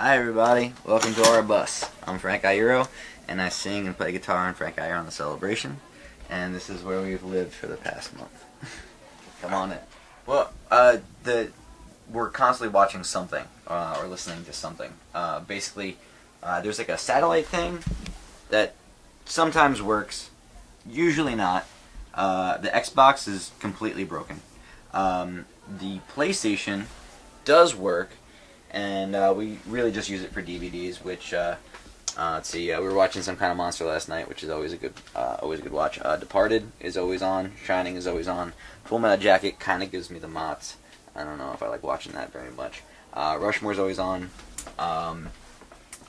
Hi everybody, welcome to our bus. I'm Frank Iero, and I sing and play guitar in Frank Iero on the Celebration, and this is where we've lived for the past month. Come on in. Well, we're constantly watching something, or listening to something. Basically, there's like a satellite thing that sometimes works, usually not. The Xbox is completely broken. The PlayStation does work, and we really just use it for DVDs, which, let's see, we were watching some kind of monster last night, which is always a good watch. Departed is always on, Shining is always on, Full Metal Jacket kind of gives me the mots. I don't know if I like watching that very much. Rushmore's always on, and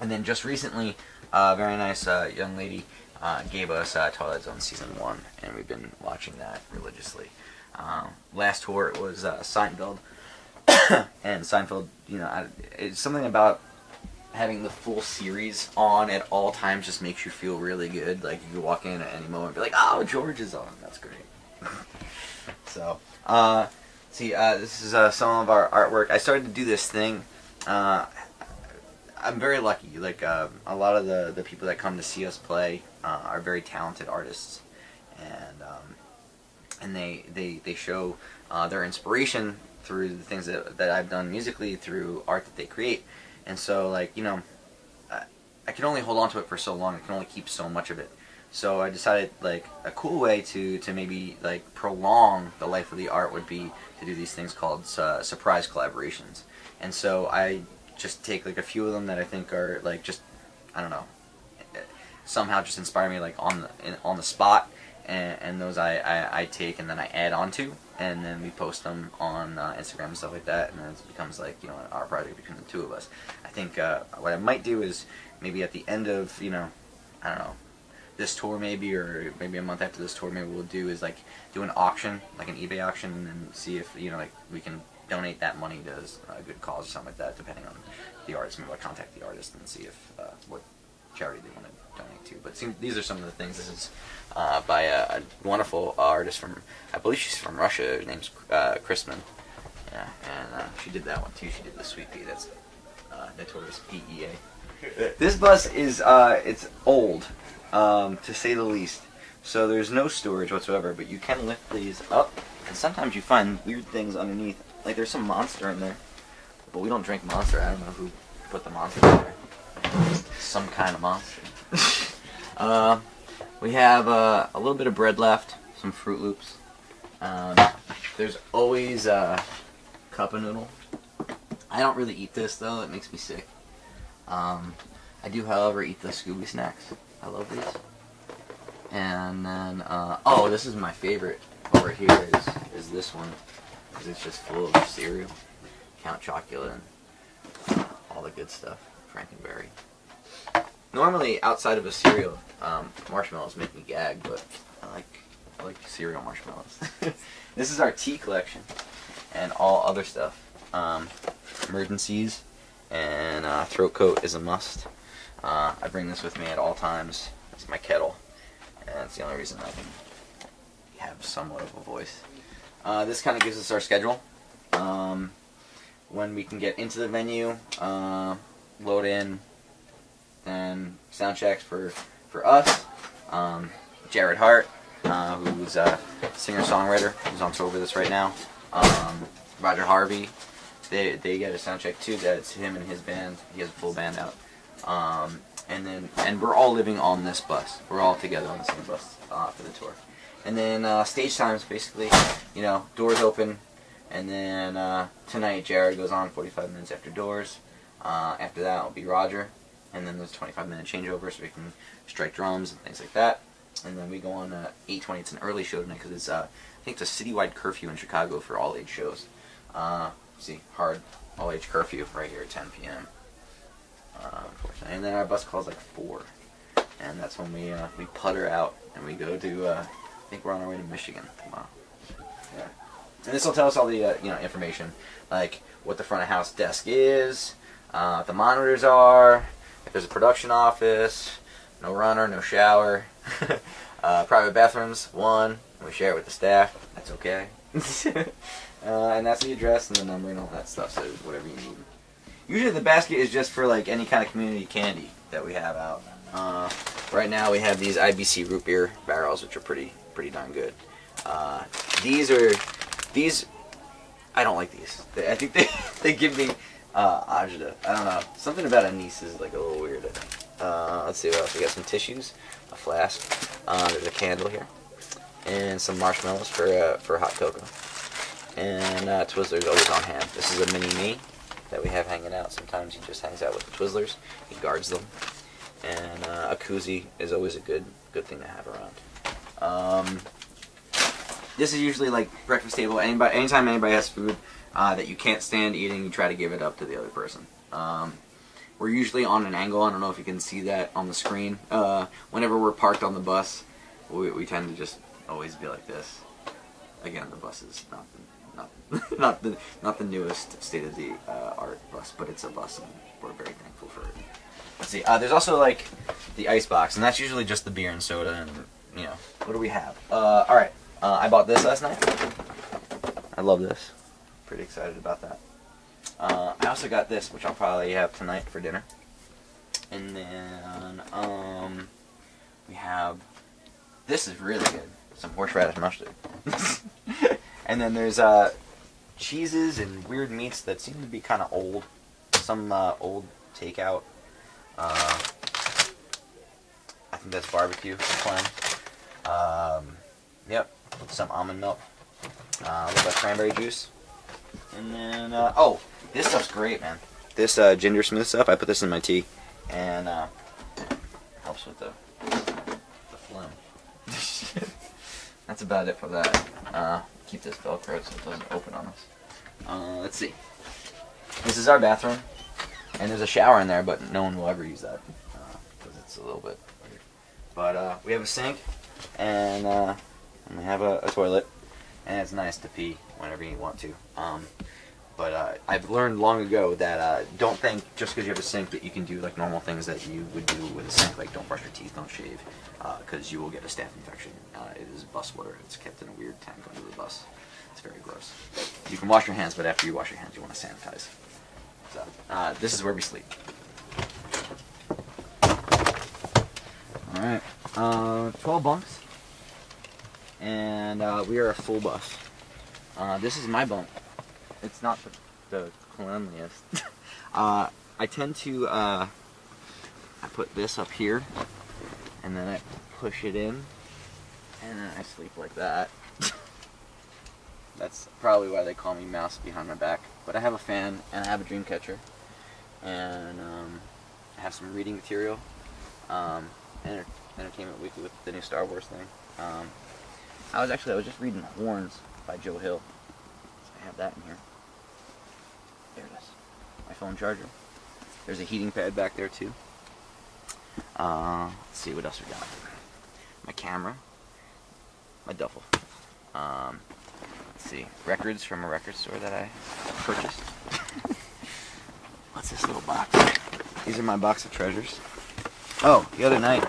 then just recently, a very nice young lady gave us Twilight Zone Season 1, and we've been watching that religiously. Last tour it was Seinfeld, and Seinfeld, you know, it's something about having the full series on at all times just makes you feel really good. Like, you can walk in at any moment and be like, oh, George is on. That's great. So, this is some of our artwork. I started to do this thing. I'm very lucky. Like, a lot of the people that come to see us play are very talented artists, and they show their inspiration through the things that I've done musically, through art that they create. And so, like, you know, I can only hold on to it for so long. I can only keep so much of it. So I decided, like, a cool way to maybe, like, prolong the life of the art would be to do these things called surprise collaborations. And so I just take, like, a few of them that I think are, like, just, I don't know, somehow just inspire me, like, on the spot. And those I take and then I add on to, and then we post them on Instagram and stuff like that, and then it becomes, like, you know, an art project between the two of us. I think what I might do is maybe at the end of, you know, I don't know, this tour maybe, or maybe a month after this tour, maybe we'll do is, like, do an auction, like an eBay auction, and then see if, you know, like, we can donate that money to a good cause or something like that, depending on the artist. Maybe I'll contact the artist and see if what charity they want to donate to. But these are some of the things. This is by a wonderful artist from, I believe she's from Russia. Her name's Chrisman. Yeah, and she did that one too. She did the Sweet Pea. That's Notorious PEA. This bus is it's old, to say the least. So there's no storage whatsoever, but you can lift these up, and sometimes you find weird things underneath. Like, there's some Monster in there, but we don't drink Monster. I don't know who put the Monster in there. Some kind of monster. We have a little bit of bread left, some Fruit Loops. There's always cup of noodle. I don't really eat this, though. It makes me sick. I do, however, eat the Scooby Snacks. I love these. And then, oh, this is my favorite over here is this one, because it's just full of cereal, Count Chocula, and all the good stuff. Frankenberry. Normally, outside of a cereal, marshmallows make me gag, but I like cereal marshmallows. This is our tea collection and all other stuff. Emergencies and throat coat is a must. I bring this with me at all times. It's my kettle, and it's the only reason I can have somewhat of a voice. This kind of gives us our schedule. When we can get into the venue, load in, and sound checks for us. Jared Hart, who's a singer-songwriter, who's on tour with us right now. Roger Harvey, they get a sound check too. That's him and his band. He has a full band out. And we're all living on this bus. We're all together on the same bus for the tour. And then stage times, basically, you know, doors open, and then tonight Jared goes on 45 minutes after doors. After that will be Roger, and then there's 25-minute changeover so we can strike drums and things like that. And then we go on 8:20. It's an early show tonight because it's I think it's a citywide curfew in Chicago for all-age shows. See, hard all-age curfew right here at 10 p.m. Unfortunately. And then our bus calls like 4, and that's when we putter out and we go to I think we're on our way to Michigan tomorrow. Yeah. And this will tell us all the you know, information, like what the front of house desk is, what the monitors are, if there's a production office, no runner, no shower, private bathrooms, 1, we share it with the staff, that's okay. And that's the address and the number and all that stuff, so whatever you need. Usually the basket is just for like any kind of community candy that we have out. Right now we have these IBC root beer barrels, which are pretty darn good. These I don't like these. I think they give me agita. I don't know. Something about anise is like a little weird. Let's see what else. We got some tissues, a flask. There's a candle here, and some marshmallows for hot cocoa. And Twizzlers always on hand. This is a mini me that we have hanging out. Sometimes he just hangs out with the Twizzlers. He guards them. And a koozie is always a good thing to have around. This is usually like breakfast table. Anytime anybody has food that you can't stand eating, you try to give it up to the other person. We're usually on an angle. I don't know if you can see that on the screen. Whenever we're parked on the bus, we tend to just always be like this. Again, the bus is not the newest state-of-the-art bus, but it's a bus, and we're very thankful for it. Let's see. There's also like the ice box, and that's usually just the beer and soda, and you know. What do we have? All right. I bought this last night. I love this. Pretty excited about that. I also got this, which I'll probably have tonight for dinner. And then we have. This is really good. Some horseradish mustard. And then there's cheeses and weird meats that seem to be kind of old. Some old takeout. I think that's barbecue plan. Yep. Some almond milk. A little bit of cranberry juice. And then, oh, this stuff's great, man. This ginger smooth stuff, I put this in my tea. And helps with the phlegm. That's about it for that. Keep this Velcro so it doesn't open on us. Let's see. This is our bathroom. And there's a shower in there, but no one will ever use that. Because it's a little bit weird. But we have a sink. And we have a toilet. And it's nice to pee whenever you want to. But I've learned long ago that don't think just because you have a sink that you can do like normal things that you would do with a sink, like don't brush your teeth, don't shave, because you will get a staph infection. It is bus water. It's kept in a weird tank under the bus. It's very gross. You can wash your hands, but after you wash your hands, you want to sanitize. So this is where we sleep. All right, 12 bunks, and we are a full bus. This is my bunk. It's not the cleanliest. I tend to, I put this up here, and then I push it in, and then I sleep like that. That's probably why they call me Mouse behind my back. But I have a fan, and I have a dream catcher, and I have some reading material, Entertainment Weekly with the new Star Wars thing. I was just reading Horns by Joe Hill. So I have that in here. There it is. My phone charger. There's a heating pad back there too. Let's see what else we got. My camera. My duffel. Let's see. Records from a record store that I purchased. What's this little box? These are my box of treasures. Oh, the other night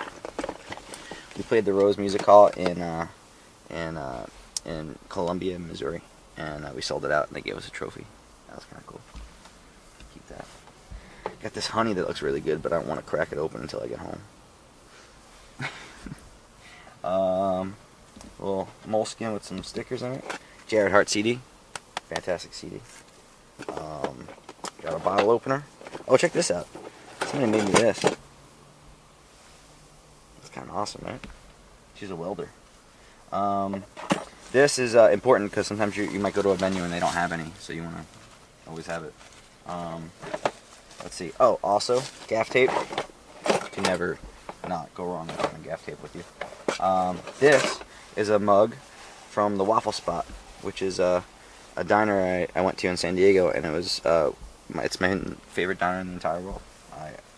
we played the Rose Music Hall in Columbia, Missouri, and we sold it out, and they gave us a trophy. That was kind of cool. Keep that. Got this honey that looks really good, but I don't want to crack it open until I get home. Little moleskin with some stickers in it. Jared Hart CD. Fantastic CD. Got a bottle opener. Oh, check this out. Somebody made me this. That's kind of awesome, right? She's a welder. This is important because sometimes you might go to a venue and they don't have any, so you want to always have it. Let's see. Oh, also, gaff tape. You can never not go wrong with having gaff tape with you. This is a mug from the Waffle Spot, which is a diner I went to in San Diego, and it was it's my favorite diner in the entire world.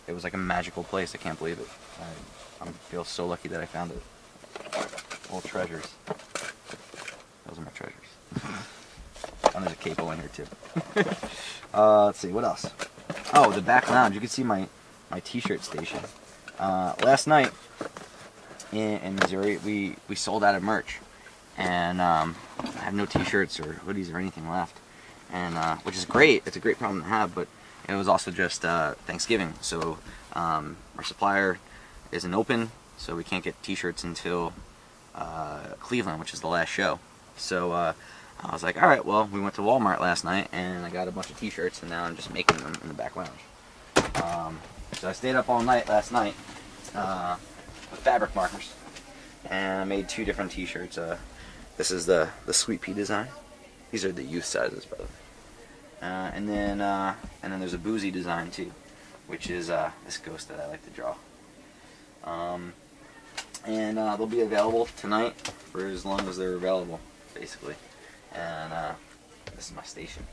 It was like a magical place. I can't believe it. I feel so lucky that I found it. Old treasures. Those are my treasures. And there's a capo in here too. Let's see, what else? Oh, the back lounge. You can see my t-shirt station. Last night in Missouri, we sold out of merch, and I have no t-shirts or hoodies or anything left, and which is great. It's a great problem to have, but it was also just Thanksgiving, so our supplier isn't open, so we can't get t-shirts until Cleveland, which is the last show. So I was like, alright, well, we went to Walmart last night and I got a bunch of t-shirts, and now I'm just making them in the back lounge. So I stayed up all night last night with fabric markers, and I made 2 different t-shirts. This is the Sweet Pea design. These are the youth sizes, by the way. And then there's a boozy design too, which is this ghost that I like to draw. And they'll be available tonight for as long as they're available, basically. And this is my station.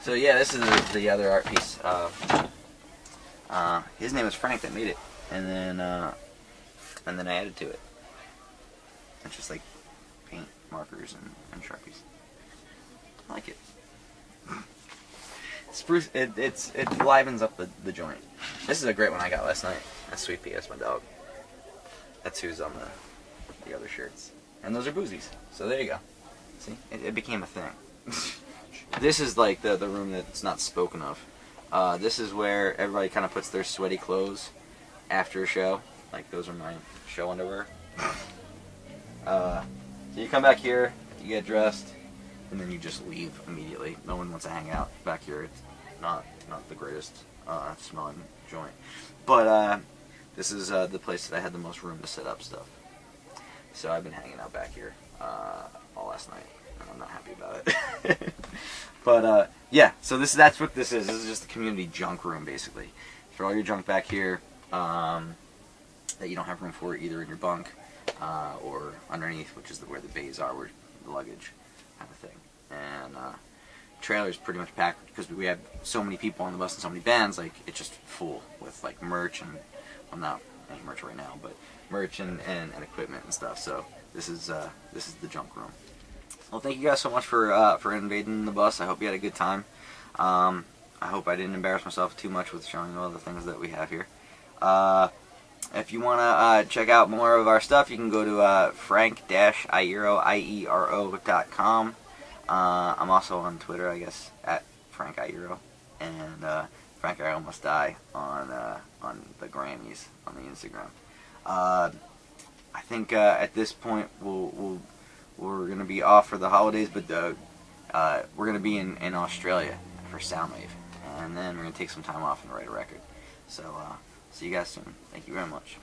So yeah, this is the other art piece. His name is Frank that made it, and then I added to it. It's just like paint, markers, and Sharpies. I like it. It livens up the joint. This is a great one I got last night. That's Sweet Pea. That's my dog. That's who's on the other shirts. And those are boozies. So there you go. See? It became a thing. This is like the room that's not spoken of. This is where everybody kind of puts their sweaty clothes after a show. Like, those are my show underwear. So you come back here, you get dressed, and then you just leave immediately. No one wants to hang out back here. It's not the greatest smelling joint. But this is the place that I had the most room to set up stuff. So I've been hanging out back here all last night, and I'm not happy about it. But yeah, so that's what this is. This is just the community junk room, basically. Throw all your junk back here that you don't have room for either in your bunk or underneath, which is where the bays are, where the luggage kind of thing. And trailer's pretty much packed because we have so many people on the bus and so many bands. Like, it's just full with like merch and, well, not any merch right now, but merch and equipment and stuff. So this is the junk room. Well, thank you guys so much for invading the bus. I hope you had a good time. I hope I didn't embarrass myself too much with showing all the things that we have here. If you want to check out more of our stuff, you can go to frank-iero.com. I'm also on Twitter, I guess, at Frank Iero, and Frank I Almost Die on the Grammys on the Instagram. I think at this point we're gonna be off for the holidays, but we're gonna be in Australia for Soundwave, and then we're gonna take some time off and write a record. So see you guys soon. Thank you very much.